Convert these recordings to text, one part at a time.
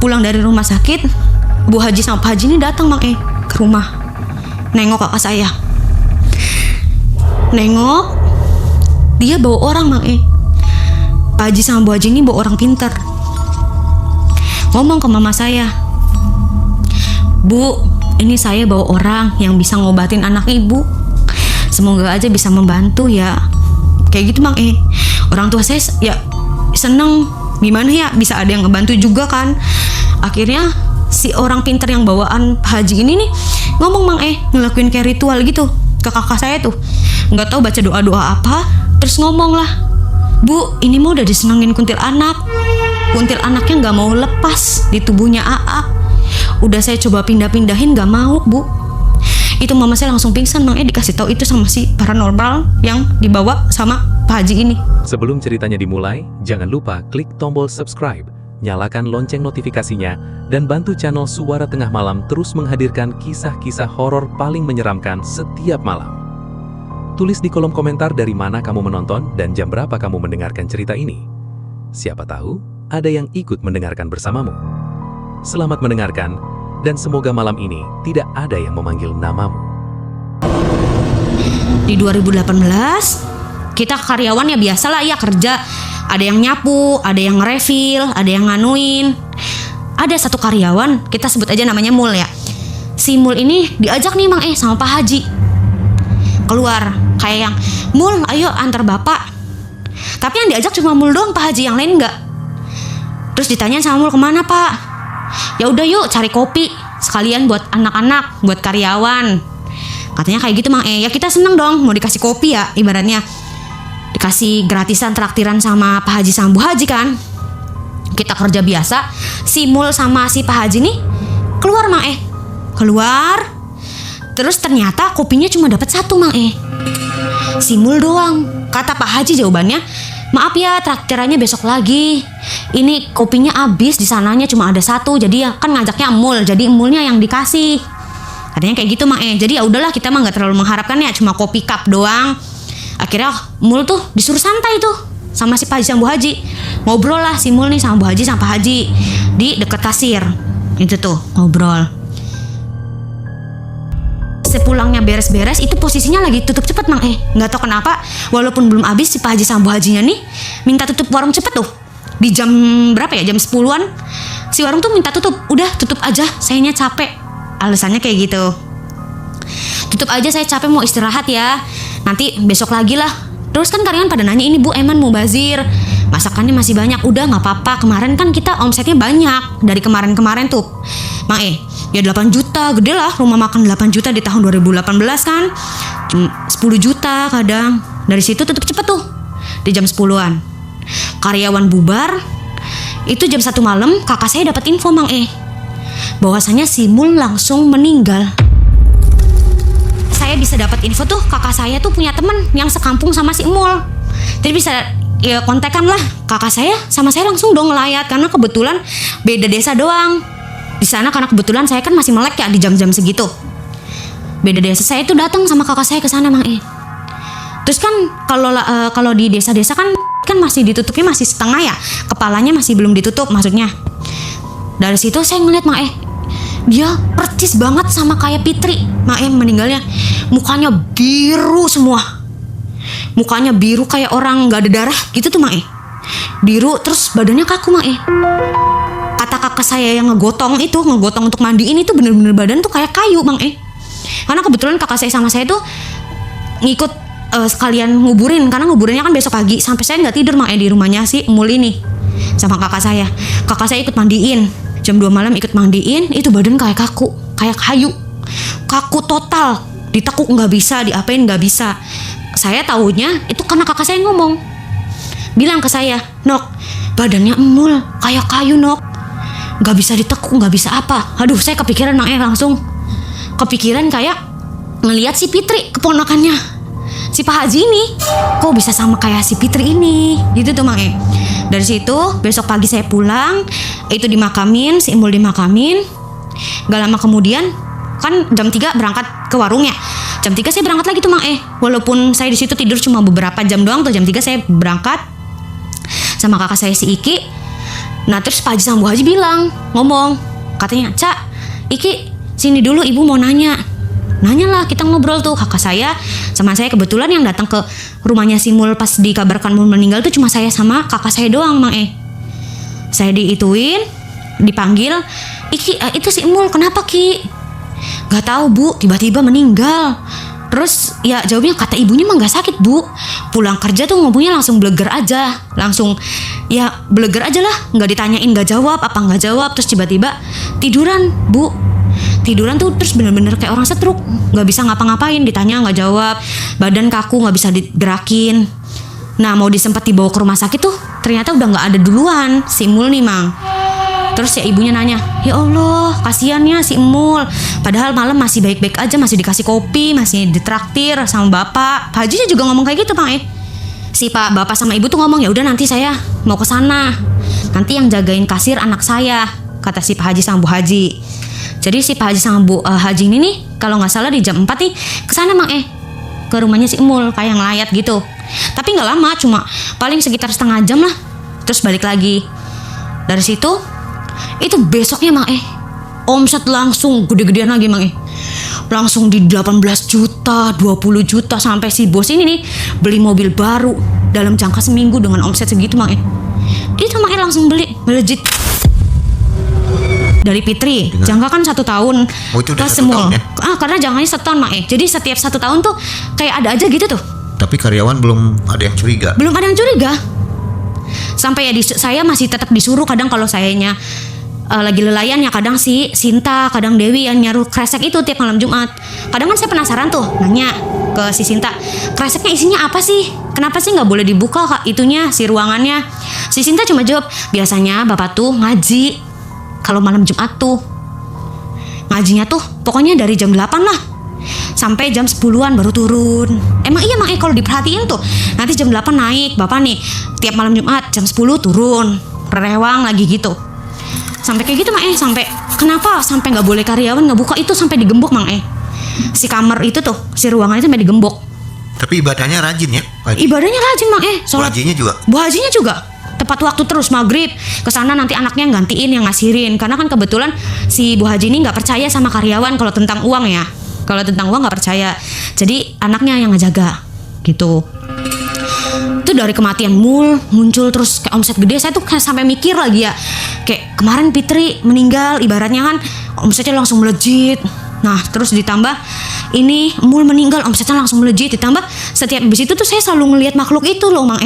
Pulang dari rumah sakit, Bu Haji sama Pak Haji ini datang Mang ke rumah. Nengok kakak saya. Nengok, dia bawa orang Mang Pak Haji sama Bu Haji ini bawa orang pintar. Ngomong ke mama saya, Bu, ini saya bawa orang yang bisa ngobatin anak ibu. Semoga aja bisa membantu ya. Kayak gitu Mang Orang tua saya ya seneng. Gimana ya, bisa ada yang ngebantu juga kan. Akhirnya si orang pintar yang bawaan Pak Haji ini nih ngomong Mang ngelakuin kayak ritual gitu ke kakak saya tuh. Nggak tahu baca doa-doa apa. Terus ngomong lah, Bu, ini mau udah disenengin kuntil anak. Kuntil anaknya nggak mau lepas di tubuhnya AA. Udah saya coba pindah-pindahin nggak mau Bu. Itu mama saya langsung pingsan Mang dikasih tahu itu sama si paranormal yang dibawa sama Pak Haji ini. Sebelum ceritanya dimulai, jangan lupa klik tombol subscribe, nyalakan lonceng notifikasinya, dan bantu channel Suara Tengah Malam terus menghadirkan kisah-kisah horor paling menyeramkan setiap malam. Tulis di kolom komentar dari mana kamu menonton dan jam berapa kamu mendengarkan cerita ini. Siapa tahu ada yang ikut mendengarkan bersamamu. Selamat mendengarkan, dan semoga malam ini tidak ada yang memanggil namamu. Di 2018, kita karyawan ya biasalah ya kerja. Ada yang nyapu, ada yang nge-refill, ada yang nganuin. Ada satu karyawan, kita sebut aja namanya Mul ya. Si Mul ini diajak nih Mang sama Pak Haji keluar, kayak yang, Mul ayo antar bapak. Tapi yang diajak cuma Mul doang, Pak Haji yang lain enggak. Terus ditanya sama Mul, kemana Pak? Ya udah yuk cari kopi sekalian buat anak-anak, buat karyawan. Katanya kayak gitu Mang ya kita seneng dong mau dikasih kopi ya, ibaratnya dikasih gratisan traktiran sama Pak Haji sama Bu Haji kan. Kita kerja biasa, si Mul sama si Pak Haji nih keluar Mang keluar. Terus ternyata kopinya cuma dapat satu Mang si Mul doang. Kata Pak Haji jawabannya, maaf ya traktirannya besok lagi. Ini kopinya habis, di sananya cuma ada satu. Jadi ya kan ngajaknya Mul, jadi Mulnya yang dikasih. Katanya kayak gitu Mang Jadi ya udahlah kita mah nggak terlalu mengharapkan ya, cuma kopi cup doang. Akhirnya Mul tuh disuruh santai tuh sama si Pak Haji sama Bu Haji. Ngobrol lah si Mul nih sama Bu Haji sama Pak Haji di deket kasir. Itu tuh ngobrol. Sepulangnya beres-beres itu posisinya lagi tutup cepet Mang nggak tahu kenapa, walaupun belum habis si Pak Haji sama Bu Hajinya nih minta tutup warung cepet tuh. Di jam berapa ya, jam 10-an si warung tuh minta tutup. Udah tutup aja, sayanya capek. Alasannya kayak gitu, tutup aja saya capek mau istirahat ya, nanti besok lagi lah. Terus kan karyawan pada nanya, ini Bu Eman mau bazir, masakannya masih banyak. Udah gak apa-apa, kemarin kan kita omsetnya banyak dari kemarin-kemarin tuh Mang ya 8 juta, gede lah rumah makan 8 juta di tahun 2018 kan. 10 juta kadang. Dari situ tutup cepet tuh di jam 10-an. Karyawan bubar. Itu jam 1 malam kakak saya dapat info Mang bahwasanya si Mul langsung meninggal. Saya bisa dapat info tuh, kakak saya tuh punya teman yang sekampung sama si Mul. Jadi bisa ya kontekan lah kakak saya sama saya langsung dong ngelayat, karena kebetulan beda desa doang. Di sana karena kebetulan saya kan masih melek ya di jam-jam segitu. Beda desa, saya tuh datang sama kakak saya ke sana Mang Terus kan kalau di desa-desa kan masih ditutupnya masih setengah ya, kepalanya masih belum ditutup maksudnya. Dari situ saya ngeliat Mang dia persis banget sama kayak Fitri Mang meninggalnya. Mukanya biru semua, mukanya biru kayak orang nggak ada darah gitu tuh Mang biru. Terus badannya kaku Mang Kata kakak saya yang ngegotong untuk mandiin itu bener-bener badan tuh kayak kayu Mang Karena kebetulan kakak saya sama saya tuh ngikut sekalian nguburin, karena nguburinnya kan besok pagi. Sampai saya nggak tidur Mang di rumahnya si Mul ini sama kakak saya. Kakak saya ikut mandiin jam 2 malam, ikut mandiin. Itu badan kayak kaku, kayak kayu, kaku total. Ditekuk nggak bisa, diapain nggak bisa. Saya taunya itu karena kakak saya ngomong, bilang ke saya, Nok, badannya Mul kayak kayu Nok, nggak bisa ditekuk, nggak bisa apa. Aduh, saya kepikiran Mang langsung kepikiran kayak ngelihat si Fitri keponakannya si Pak Haji ini, kok bisa sama kayak si Fitri ini gitu tuh Mang Dari situ besok pagi saya pulang, itu dimakamin, si Mul dimakamin. Gak lama kemudian kan jam 3 berangkat ke warungnya. Jam 3 saya berangkat lagi tuh Mang walaupun saya di situ tidur cuma beberapa jam doang tuh. Jam 3 saya berangkat sama kakak saya si Iki Nah terus Pak Haji sama Bu Haji ngomong, katanya, Cak, iki sini dulu ibu mau nanya. Nanyalah, kita ngobrol tuh, kakak saya sama saya. Kebetulan yang datang ke rumahnya si Mul pas dikabarkan Mul meninggal tuh cuma saya sama kakak saya doang, Mang. Saya diituin, dipanggil, Iki, itu si Mul kenapa Ki? Gak tahu Bu, tiba-tiba meninggal. Terus ya jawabnya, kata ibunya mah gak sakit Bu, pulang kerja tuh ngomongnya langsung bleger aja, langsung ya bleger aja lah, gak ditanyain gak jawab, apa gak jawab. Terus tiba-tiba tiduran Bu, tiduran tuh terus bener-bener kayak orang stroke, gak bisa ngapa-ngapain, ditanya gak jawab, badan kaku gak bisa digerakin. Nah mau disempet dibawa ke rumah sakit tuh ternyata udah gak ada duluan si Mul nih Mang. Terus ya ibunya nanya, ya Allah kasihan ya si Mul, padahal malam masih baik-baik aja, masih dikasih kopi, masih ditraktir sama bapak. Pak Hajinya juga ngomong kayak gitu Bang. Si pak bapak sama ibu tuh ngomong, ya udah nanti saya mau ke sana, nanti yang jagain kasir anak saya, kata si Pak Haji sama Bu Haji. Jadi si Pak Haji sama Bu Haji ini nih kalau nggak salah di jam 4 nih kesana Mang, ke rumahnya si Mul kayak ngelayat gitu. Tapi nggak lama, cuma paling sekitar setengah jam lah, terus balik lagi. Dari situ itu besoknya Mang, omset langsung gede-gedean lagi Mang, langsung di 18 juta, 20 juta, sampai si bos ini nih beli mobil baru dalam jangka seminggu dengan omset segitu Mang. Itu Mang langsung beli melejit. Dari Fitri, jangka kan 1 tahun. Oh, itu udah plus 1 tahun ya? Karena jangkanya 1 tahun Mang. Jadi setiap 1 tahun tuh kayak ada aja gitu tuh. Tapi karyawan belum ada yang curiga. Belum ada yang curiga. Sampai ya saya masih tetap disuruh kadang kalau sayanya lagi lelayan ya, kadang si Sinta, kadang Dewi yang nyaruh kresek itu tiap malam Jumat. Kadang kan saya penasaran tuh nanya ke si Sinta, kreseknya isinya apa sih? Kenapa sih nggak boleh dibuka Kak, itunya si ruangannya? Si Sinta cuma jawab, biasanya bapak tuh ngaji kalau malam Jumat tuh. Ngajinya tuh pokoknya dari jam 8 lah sampai jam 10-an baru turun. Emang iya Mang, kalau diperhatiin tuh nanti jam 8 naik bapak nih, tiap malam Jumat jam 10 turun, rewang lagi gitu. Sampai kayak gitu Mang, sampai kenapa sampai nggak boleh karyawan nggak buka itu, sampai digembok Mang. Si kamar itu tuh, si ruangan itu sampai digembok. Tapi ibadahnya rajin ya Pak Haji? Ibadahnya rajin Mang, Bu Hajinya juga? Bu Hajinya juga tepat waktu terus maghrib kesana, nanti anaknya yang gantiin, yang ngasirin. Karena kan kebetulan si Bu Haji ini nggak percaya sama karyawan kalau tentang uang ya, kalau tentang uang nggak percaya, jadi anaknya yang ngejaga gitu. Itu dari kematian Mul muncul terus kayak omset gede. Saya tuh kayak sampai mikir lagi ya, kayak kemarin Fitri meninggal ibaratnya kan omsetnya langsung melejit. Nah terus ditambah ini Mul meninggal omsetnya langsung melejit, ditambah setiap habis itu tuh saya selalu ngelihat makhluk itu loh Mang.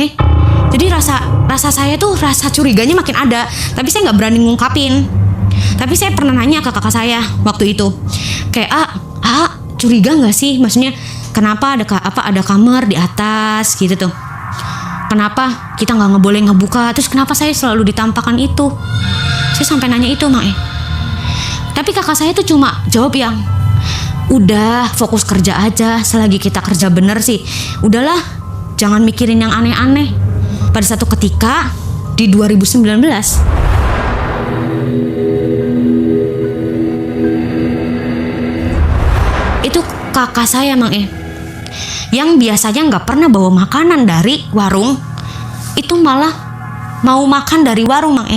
Jadi rasa saya tuh rasa curiganya makin ada, tapi saya nggak berani ngungkapin. Tapi saya pernah nanya ke kakak saya waktu itu, kayak curiga nggak sih, maksudnya kenapa ada kamar di atas gitu tuh, kenapa kita nggak boleh ngebuka, terus kenapa saya selalu ditampakkan itu. Saya sampai nanya itu Mang. Tapi kakak saya tuh cuma jawab yang udah fokus kerja aja, selagi kita kerja bener sih udahlah, jangan mikirin yang aneh-aneh. Pada satu ketika di 2019 itu kakak saya Mang, yang biasanya nggak pernah bawa makanan dari warung, itu malah mau makan dari warung Mang.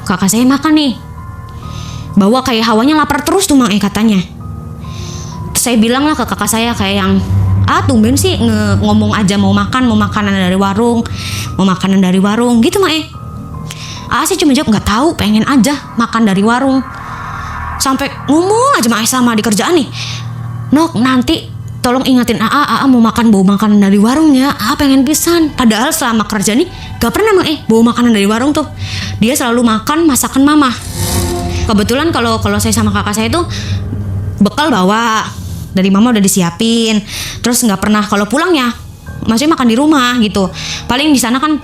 Kakak saya makan nih, bawa kayak hawanya lapar terus tuh Mang katanya. Saya bilang lah ke kakak saya kayak yang tumben sih ngomong aja mau makanan dari warung, mau makanan dari warung gitu Mang. Saya cuma jawab nggak tahu, pengen aja makan dari warung. Sampai ngomong aja Mang sama di kerjaan nih, Nok nanti tolong ingatin mau bawa makanan dari warungnya, pengen pisan. Padahal selama kerja nih gak pernah Mang bawa makanan dari warung tuh. Dia selalu makan masakan mama. Kebetulan kalau saya sama kakak saya tuh bekal bawa dari mama udah disiapin. Terus nggak pernah kalau pulang ya maksudnya makan di rumah gitu. Paling di sana kan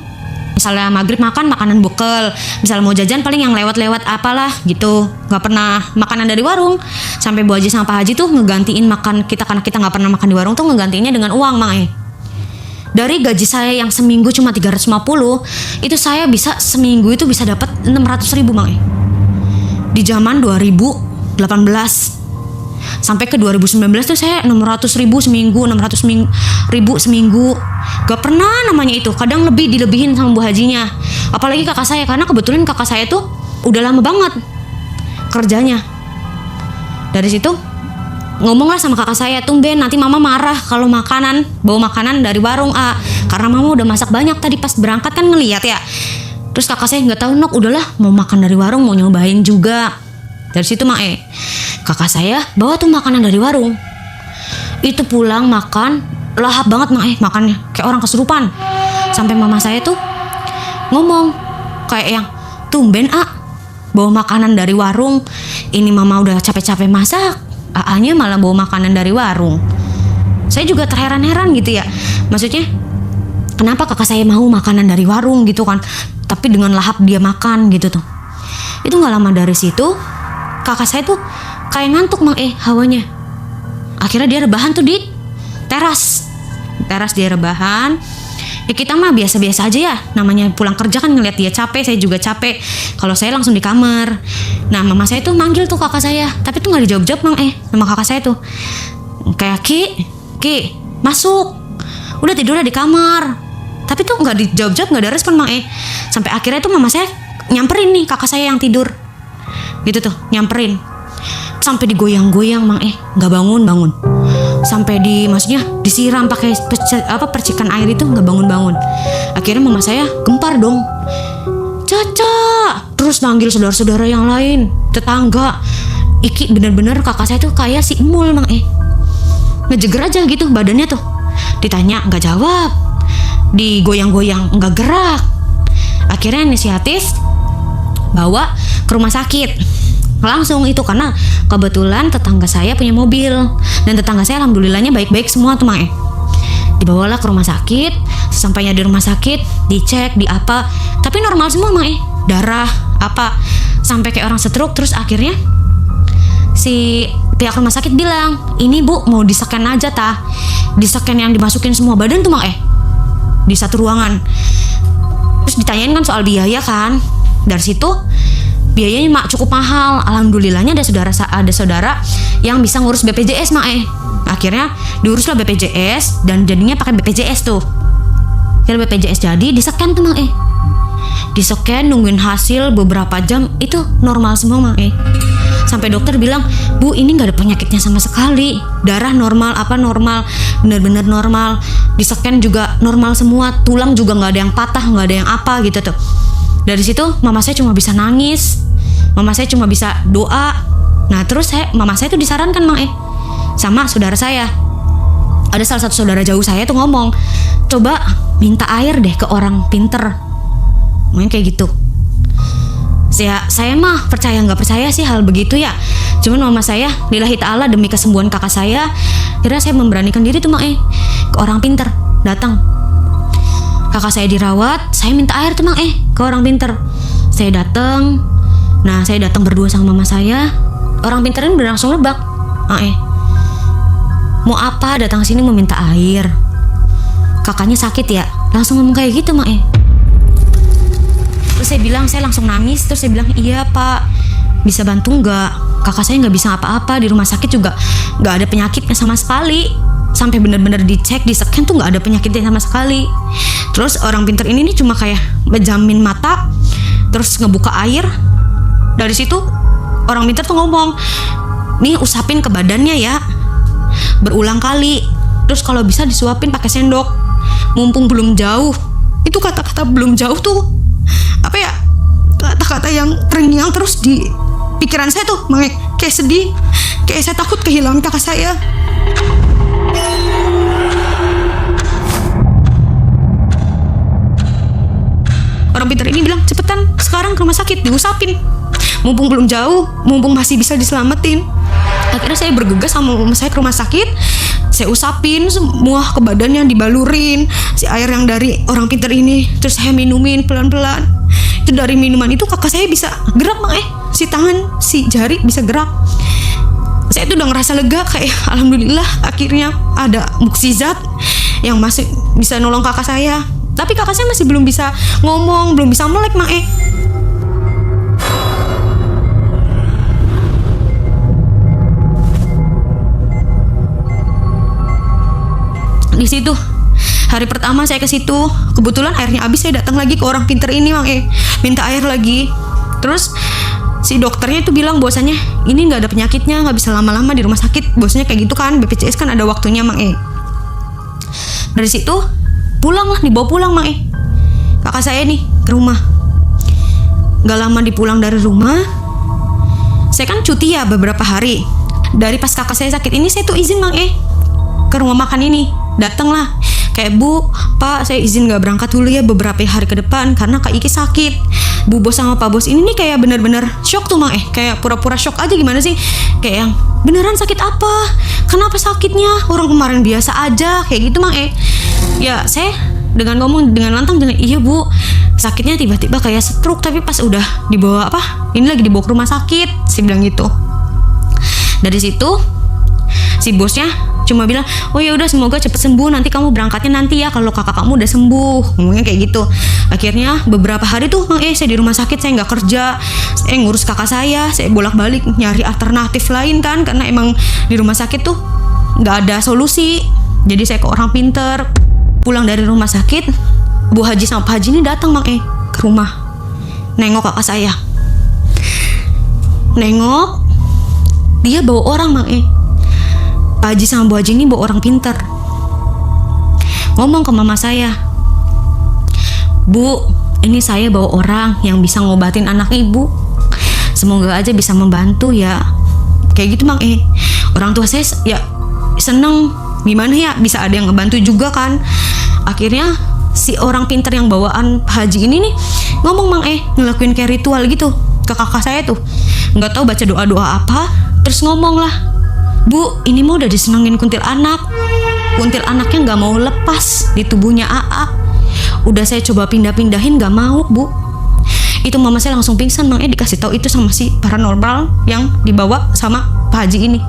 misalnya maghrib makan makanan bekal, misalnya mau jajan paling yang lewat-lewat apalah gitu. Nggak pernah makanan dari warung. Sampai Bu Haji sama Pak Haji tuh ngegantiin makan kita, karena kita nggak pernah makan di warung tuh ngegantiinnya dengan uang Mang. Dari gaji saya yang seminggu cuma 350, itu saya bisa seminggu itu bisa dapat 600.000 Mang. Di zaman 2018 sampai ke 2019 tuh saya 600.000 seminggu, 600.000 seminggu. Gak pernah namanya itu, kadang lebih dilebihin sama Bu Hajinya. Apalagi kakak saya, karena kebetulan kakak saya tuh udah lama banget kerjanya. Dari situ ngomonglah sama kakak saya, tumben nanti mama marah kalau bawa makanan dari warung A, karena mama udah masak banyak tadi pas berangkat kan ngeliat ya. Terus kakak saya nggak tahu, Nok, udahlah mau makan dari warung, mau nyobain juga. Dari situ kakak saya bawa tuh makanan dari warung. Itu pulang makan lahap banget makannya kayak orang kesurupan. Sampai mama saya tuh ngomong kayak yang, tumben bawa makanan dari warung, ini mama udah capek-capek masak, AA-nya malah bawa makanan dari warung. Saya juga terheran-heran gitu ya, maksudnya kenapa kakak saya mau makanan dari warung gitu kan, tapi dengan lahap dia makan gitu tuh. Itu gak lama dari situ kakak saya tuh kayak ngantuk hawanya. Akhirnya dia rebahan tuh di teras dia rebahan. Ya kita mah biasa-biasa aja ya, namanya pulang kerja kan ngeliat dia capek, saya juga capek. Kalau saya langsung di kamar. Nah mama saya tuh manggil tuh kakak saya, tapi tuh nggak dijawab-jawab sama kakak saya tuh. Kayak Ki masuk, udah tidurnya di kamar. Tapi tuh nggak dijawab-jawab, nggak ada respon Sampai akhirnya tuh mama saya nyamperin nih kakak saya yang tidur, gitu tuh nyamperin. Sampai digoyang-goyang nggak bangun. Sampai maksudnya disiram pakai percikan air itu nggak bangun. Akhirnya mama saya gempar dong, Caca, terus manggil saudara-saudara yang lain, tetangga. Iki bener-bener kakak saya tuh kayak si Emul ngejeger aja gitu badannya tuh. Ditanya nggak jawab, digoyang-goyang nggak gerak. Akhirnya inisiatif bawa ke rumah sakit langsung itu, karena kebetulan tetangga saya punya mobil dan tetangga saya alhamdulillahnya baik-baik semua tuh Dibawalah ke rumah sakit. Sampainya di rumah sakit dicek di apa, tapi normal semua darah apa, sampai kayak orang stroke. Terus akhirnya si pihak rumah sakit bilang, ini bu mau di-scan aja di-scan yang dimasukin semua badan tuh di satu ruangan. Terus ditanyain kan soal biaya kan. Dari situ biayanya cukup mahal. Alhamdulillahnya ada saudara yang bisa ngurus BPJS Akhirnya diuruslah BPJS dan jadinya pakai BPJS tuh. Akhirnya BPJS jadi di-scan tuh di-scan, nungguin hasil beberapa jam, itu normal semua Sampai dokter bilang, bu ini nggak ada penyakitnya sama sekali, darah normal, apa normal, benar-benar normal, di-scan juga normal semua, tulang juga nggak ada yang patah, nggak ada yang apa gitu tuh. Dari situ mama saya cuma bisa nangis, mama saya cuma bisa doa. Nah terus mama saya tuh disarankan sama saudara saya. Ada salah satu saudara jauh saya tuh ngomong, coba minta air deh ke orang pinter, kayak gitu. Saya mah percaya nggak percaya sih hal begitu ya. Cuman mama saya lillahi ta'ala demi kesembuhan kakak saya, akhirnya saya memberanikan diri tuh ke orang pinter. Datang kakak saya dirawat, saya minta air tuh ke orang pinter. Saya datang berdua sama mama saya. Orang pinter ini udah langsung nebak, mau apa datang sini mau minta air, kakaknya sakit ya, langsung ngomong kayak gitu Terus saya bilang, saya langsung nangis. Terus saya bilang, iya pak, bisa bantu nggak? Kakak saya nggak bisa apa-apa, di rumah sakit juga nggak ada penyakitnya sama sekali. Sampai benar-benar dicek, di-scan tuh nggak ada penyakitnya sama sekali. Terus orang pinter ini nih cuma kayak menjamin mata, terus ngebuka air. Dari situ orang pinter tuh ngomong, nih usapin ke badannya ya, berulang kali. Terus kalau bisa disuapin pakai sendok, mumpung belum jauh. Itu kata-kata belum jauh tuh apa ya, kata-kata yang terngiang terus di pikiran saya tuh, kayak sedih, kayak saya takut kehilangan kakak saya. Orang pintar ini bilang, cepetan sekarang ke rumah sakit diusapin, mumpung belum jauh, mumpung masih bisa diselamatin. Akhirnya saya bergegas sama mama saya ke rumah sakit. Saya usapin semua ke badannya, dibalurin si air yang dari orang pintar ini. Terus saya minumin pelan-pelan. Itu dari minuman itu kakak saya bisa gerak si tangan, si jari bisa gerak. Saya tuh udah ngerasa lega, kayak alhamdulillah akhirnya ada mukjizat yang masih bisa nolong kakak saya. Tapi kakak saya masih belum bisa ngomong, belum bisa melek Di situ Hari pertama saya ke situ, kebetulan airnya habis, saya datang lagi ke orang pinter ini Mang minta air lagi. Terus si dokternya itu bilang bahwasanya ini nggak ada penyakitnya, nggak bisa lama-lama di rumah sakit, bosnya kayak gitu kan, BPJS kan ada waktunya Mang Dari situ pulang lah, dibawa pulang Mang kakak saya nih ke rumah. Gak lama dipulang dari rumah, saya kan cuti ya beberapa hari. Dari pas kakak saya sakit ini, saya tuh izin Mang ke rumah makan ini, datang lah. Kayak, Bu, Pak, saya izin gak berangkat dulu ya beberapa hari ke depan karena Kak Iki sakit. Bu Bos sama Pak Bos ini nih kayak bener-bener shock tuh Mang kayak pura-pura shock aja, gimana sih? Kayak yang, beneran sakit apa? Kenapa sakitnya? Orang kemarin biasa aja, kayak gitu Mang Ya, saya dengan ngomong dengan lantang, dengan iya Bu, sakitnya tiba-tiba kayak stroke, tapi pas udah dibawa ini lagi dibawa ke rumah sakit, saya bilang gitu. Dari situ si bosnya cuma bilang, oh ya udah semoga cepet sembuh, nanti kamu berangkatnya nanti ya kalau kakak kamu udah sembuh, ngomongnya kayak gitu. Akhirnya beberapa hari tuh Mang saya di rumah sakit, saya nggak kerja, saya ngurus kakak saya bolak-balik nyari alternatif lain kan, karena emang di rumah sakit tuh nggak ada solusi. Jadi saya ke orang pinter. Pulang dari rumah sakit, Bu Haji sama Pak Haji ini datang Mang ke rumah, nengok kakak saya. Nengok, dia bawa orang Mang Pak Haji sama Bu Haji ini bawa orang pinter. Ngomong ke mama saya, Bu, ini saya bawa orang yang bisa ngobatin anak ibu, semoga aja bisa membantu ya. Kayak gitu Mang Orang tua saya ya seneng, gimana ya bisa ada yang ngebantu juga kan. Akhirnya si orang pinter yang bawaan Pak Haji ini nih ngomong Mang ngelakuin kayak ritual gitu ke kakak saya tuh, nggak tahu baca doa-doa apa, terus ngomong lah, Bu, ini mau udah disenengin kuntil anaknya nggak mau lepas di tubuhnya AA. Udah saya coba pindah-pindahin nggak mau Bu. Itu mama saya langsung pingsan Mang dikasih tahu itu sama si paranormal yang dibawa sama Pak Haji ini.